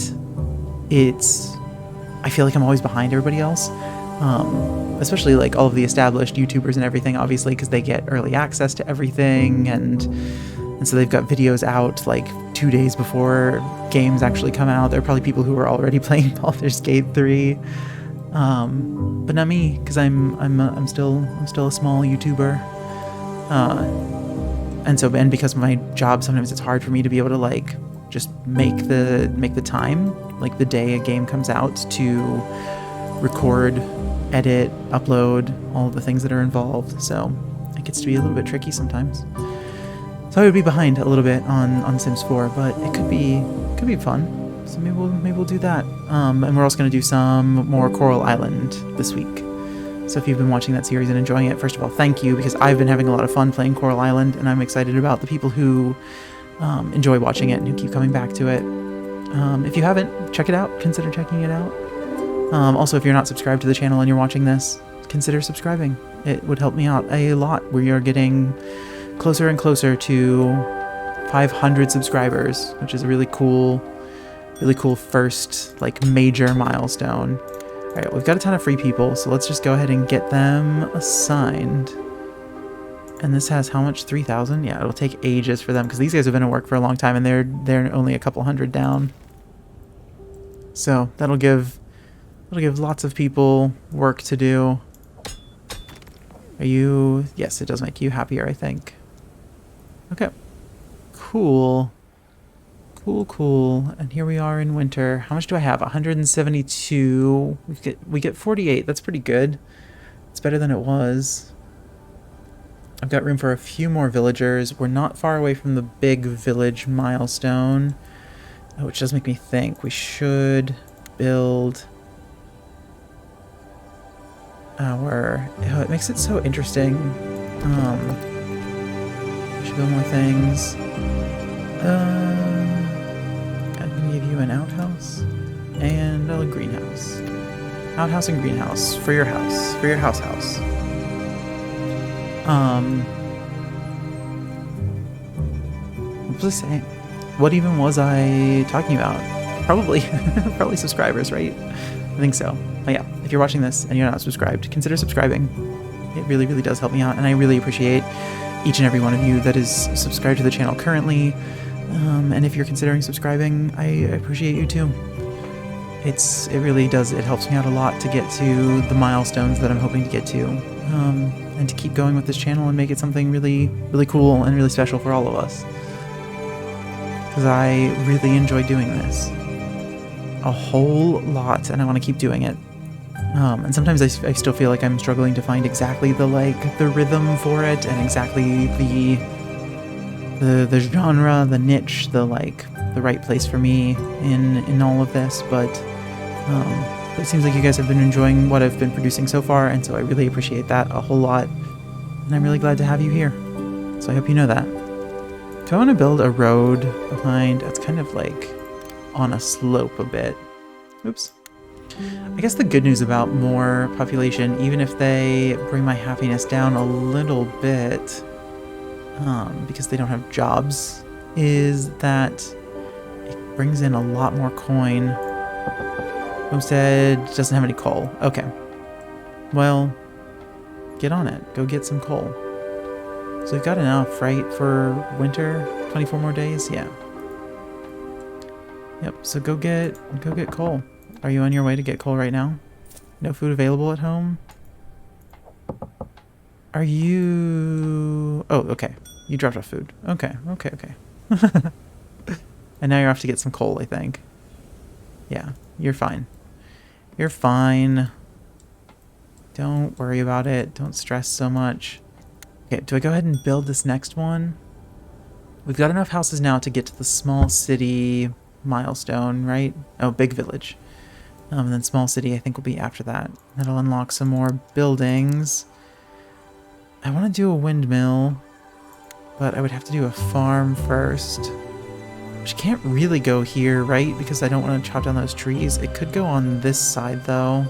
I feel like I'm always behind everybody else, especially like all of the established YouTubers and everything, obviously, because they get early access to everything, and so they've got videos out like 2 days before games actually come out. There are probably people who are already playing Baldur's Gate 3. But not me, because I'm still a small YouTuber, and because of my job, sometimes it's hard for me to be able to like just make the time, like the day a game comes out, to record, edit, upload, all of the things that are involved. So it gets to be a little bit tricky sometimes. So I would be behind a little bit on Sims 4, but it could be fun. So maybe we'll do that. And we're also going to do some more Coral Island this week. So if you've been watching that series and enjoying it, first of all, thank you, because I've been having a lot of fun playing Coral Island, and I'm excited about the people who enjoy watching it and who keep coming back to it. If you haven't, check it out. Consider checking it out. Also, if you're not subscribed to the channel and you're watching this, consider subscribing. It would help me out a lot. We are getting closer and closer to 500 subscribers, which is a really cool first, like, major milestone. All right, we've got a ton of free people, so let's just go ahead and get them assigned. And this has how much? 3,000? Yeah, it'll take ages for them, because these guys have been at work for a long time, and they're only a couple hundred down. So that'll give lots of people work to do. Are you? Yes, it does make you happier, I think. Okay. Cool. Cool. And here we are in winter. How much do I have? 172. We get 48. That's pretty good. It's better than it was. I've got room for a few more villagers. We're not far away from the big village milestone, which does make me think we should build our... Oh, it makes it so interesting. We should build more things. I'm gonna give you an outhouse and a greenhouse. Outhouse and greenhouse for your house. For your house. Just saying. What even was I talking about? Probably subscribers, right? I think so. But yeah, if you're watching this and you're not subscribed, consider subscribing. It really, really does help me out, and I really appreciate each and every one of you that is subscribed to the channel currently. And if you're considering subscribing, I appreciate you too. It really does, it helps me out a lot to get to the milestones that I'm hoping to get to, and to keep going with this channel and make it something really, really cool and really special for all of us. Because I really enjoy doing this a whole lot, and I want to keep doing it. And sometimes I still feel like I'm struggling to find exactly the rhythm for it, and exactly the genre, the niche, the right place for me in all of this. But it seems like you guys have been enjoying what I've been producing so far, and so I really appreciate that a whole lot. And I'm really glad to have you here. So I hope you know that. So I want to build a road behind. It's kind of like on a slope a bit. Oops. I guess the good news about more population, even if they bring my happiness down a little bit, because they don't have jobs, is that it brings in a lot more coin. Homestead doesn't have any coal. Okay. Well, get on it. Go get some coal. So we've got enough, right, for winter? 24 more days? Yeah. Yep, so go get coal. Are you on your way to get coal right now? No food available at home? Are you... Oh, okay. You dropped off food. Okay. And now you're off to get some coal, I think. Yeah, you're fine. You're fine. Don't worry about it. Don't stress so much. Okay, do I go ahead and build this next one? We've got enough houses now to get to the small city milestone, right? Oh, big village. And then small city I think will be after that. That'll unlock some more buildings. I want to do a windmill, but I would have to do a farm first. Which can't really go here, right? Because I don't want to chop down those trees. It could go on this side, though.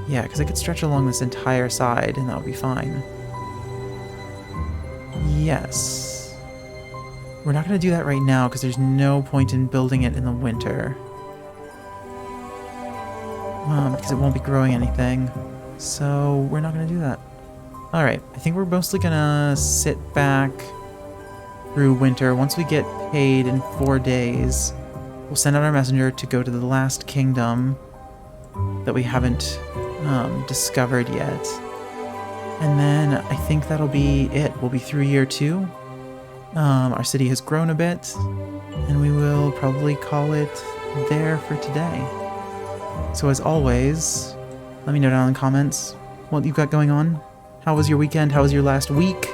Yeah, because I could stretch along this entire side, and that would be fine. Yes. We're not going to do that right now, because there's no point in building it in the winter. Because it won't be growing anything. So we're not going to do that. Alright, I think we're mostly going to sit back through winter. Once we get paid in 4 days, we'll send out our messenger to go to the last kingdom that we haven't discovered yet. And then I think that'll be it. We'll be through year 2. Our city has grown a bit, and we will probably call it there for today. So as always, let me know down in the comments what you've got going on. How was your weekend? How was your last week?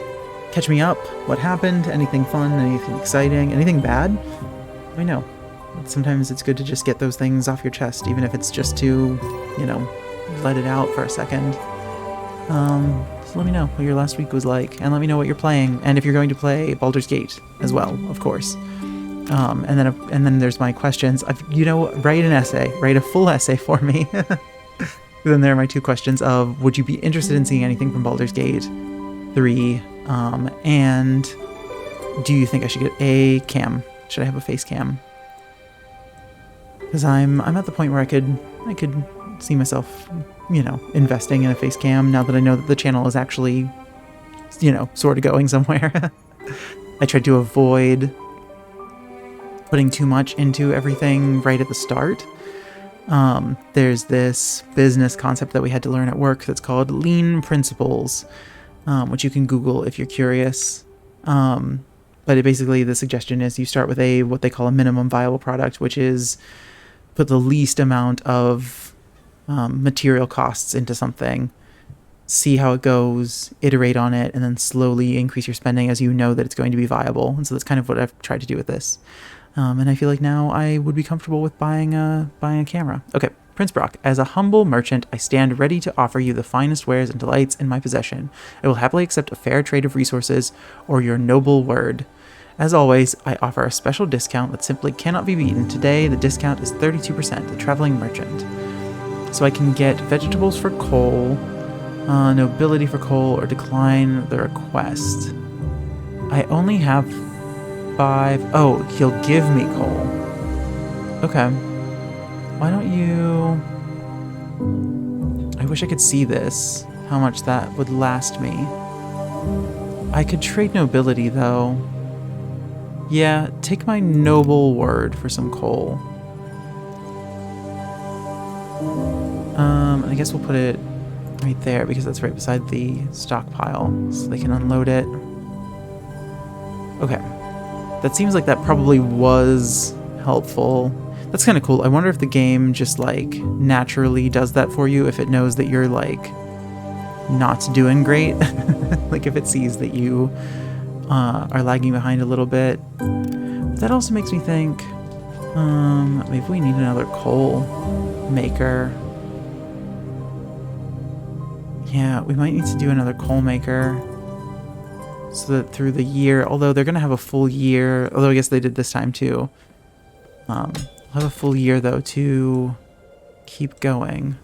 Catch me up. What happened? Anything fun? Anything exciting? Anything bad? Let me know. Sometimes it's good to just get those things off your chest, even if it's just to, you know, let it out for a second. So let me know what your last week was like, and let me know what you're playing, and if you're going to play Baldur's Gate as well, of course. And then there's my questions. You know, write an essay. Write a full essay for me. Then there are my 2 questions of, would you be interested in seeing anything from Baldur's Gate 3? And do you think I should get a cam? Should I have a face cam? Because I'm at the point where I could see myself, you know, investing in a face cam now that I know that the channel is actually, you know, sort of going somewhere. I tried to avoid putting too much into everything right at the start. There's this business concept that we had to learn at work that's called lean principles, which you can Google if you're curious. But basically the suggestion is you start with what they call a minimum viable product, which is put the least amount of material costs into something, see how it goes, iterate on it, and then slowly increase your spending as you know that it's going to be viable. And so that's kind of what I've tried to do with this. And I feel like now I would be comfortable with buying a camera. Okay, Prince Brock, as a humble merchant, I stand ready to offer you the finest wares and delights in my possession. I will happily accept a fair trade of resources or your noble word. As always, I offer a special discount that simply cannot be beaten. Today, the discount is 32%, the traveling merchant. So I can get vegetables for coal, nobility for coal, or decline the request. I only have 5... Oh, he'll give me coal. Okay. Why don't you... I wish I could see this, how much that would last me. I could trade nobility, though. Yeah, take my noble word for some coal. I guess we'll put it right there because that's right beside the stockpile, so they can unload it. Okay. That seems like that probably was helpful. That's kind of cool. I wonder if the game just, like, naturally does that for you, if it knows that you're, like, not doing great. Like, if it sees that you are lagging behind a little bit. But that also makes me think, maybe we need another coal maker. Yeah, we might need to do another coal maker. So that through the year, although they're going to have a full year, although I guess they did this time too. I'll have a full year, though, to keep going.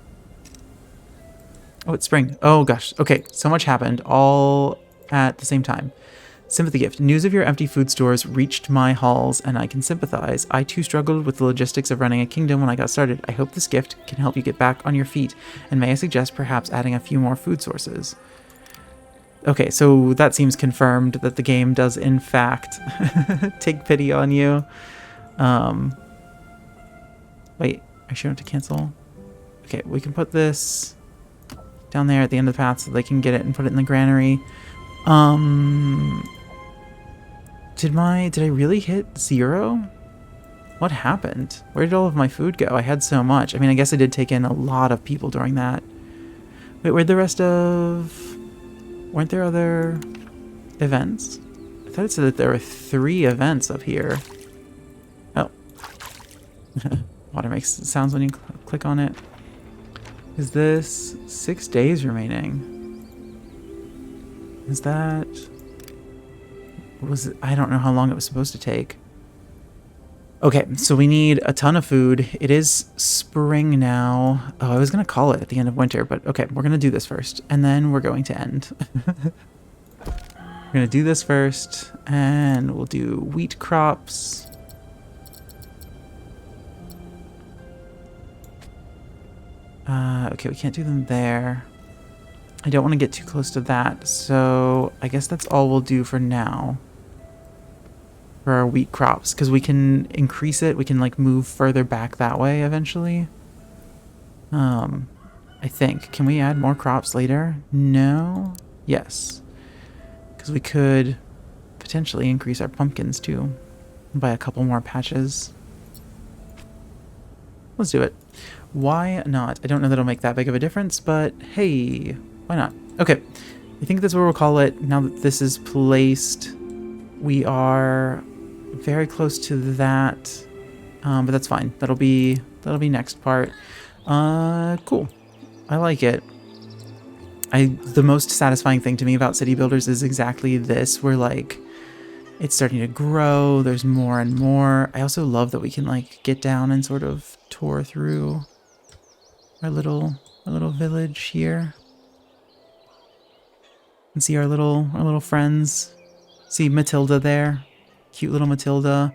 Oh, it's spring. Oh, gosh. Okay, so much happened all at the same time. Sympathy gift. News of your empty food stores reached my halls, and I can sympathize. I, too, struggled with the logistics of running a kingdom when I got started. I hope this gift can help you get back on your feet, and may I suggest perhaps adding a few more food sources. Okay, so that seems confirmed that the game does, in fact, take pity on you. Wait, I sure have to cancel? Okay, we can put this down there at the end of the path so they can get it and put it in the granary. Did I really hit 0? What happened? Where did all of my food go? I had so much. I mean, I guess I did take in a lot of people during that. Wait, where'd the rest of... Weren't there other events? I thought it said that there were 3 events up here. Oh. Water makes sounds when you click on it. Is this 6 days remaining? Is that... Was it... I don't know how long it was supposed to take. Okay, so we need a ton of food. It is spring now. Oh, I was going to call it at the end of winter, but okay, we're going to do this first, and then we're going to end. We're going to do this first, and we'll do wheat crops. Okay, we can't do them there. I don't want to get too close to that, so I guess that's all we'll do for now. For our wheat crops, because we can increase it. We can, like, move further back that way eventually. I think. Can we add more crops later? No? Yes. Because we could potentially increase our pumpkins, too. By a couple more patches. Let's do it. Why not? I don't know that it'll make that big of a difference, but hey, why not? Okay. I think that's what we'll call it. Now that this is placed, we are very close to that, but that's fine. That'll be next part. Cool. I like it. The most satisfying thing to me about city builders is exactly this, where, like, it's starting to grow. There's more and more. I also love that we can, like, get down and sort of tour through our little village here and see our little friends. See Matilda there. Cute little Matilda.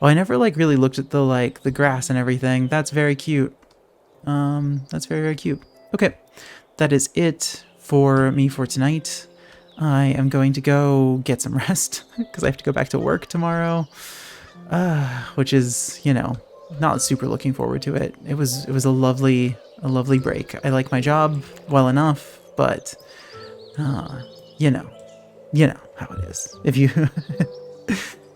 Oh, I never, like, really looked at the grass and everything. That's very cute. That's very, very cute. Okay. That is it for me for tonight. I am going to go get some rest because I have to go back to work tomorrow. Which is, you know, not super looking forward to it. It was a lovely break. I like my job well enough, but you know how it is. If you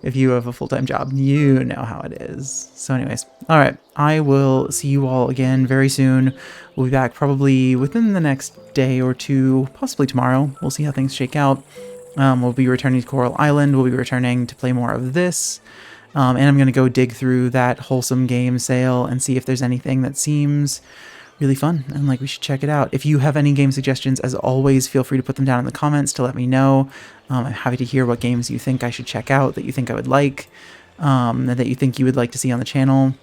if you have a full-time job, you know how it is. So anyways, all right, I will see you all again very soon. We'll be back probably within the next day or two, possibly tomorrow. We'll see how things shake out. We'll be returning to Coral Island. We'll be returning to play more of this. And I'm going to go dig through that wholesome game sale and see if there's anything that seems really fun and like we should check it out. If you have any game suggestions, as always, feel free to put them down in the comments to let me know. I'm happy to hear what games you think I should check out, that you think I would like, that you think you would like to see on the channel.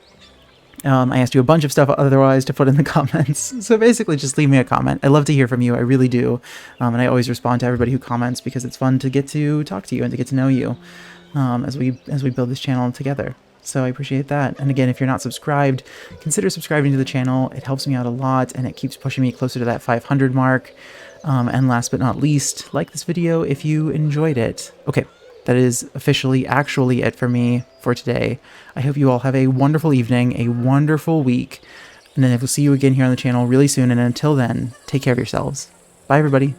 I asked you a bunch of stuff otherwise to put in the comments, so basically just leave me a comment. I love to hear from you, I really do, and I always respond to everybody who comments because it's fun to get to talk to you and to get to know you as we build this channel together. So I appreciate that. And again, if you're not subscribed, consider subscribing to the channel. It helps me out a lot, and it keeps pushing me closer to that 500 mark. And last but not least, like this video if you enjoyed it. Okay, that is actually it for me for today. I hope you all have a wonderful evening, a wonderful week, and then we'll see you again here on the channel really soon. And until then, take care of yourselves. Bye, everybody.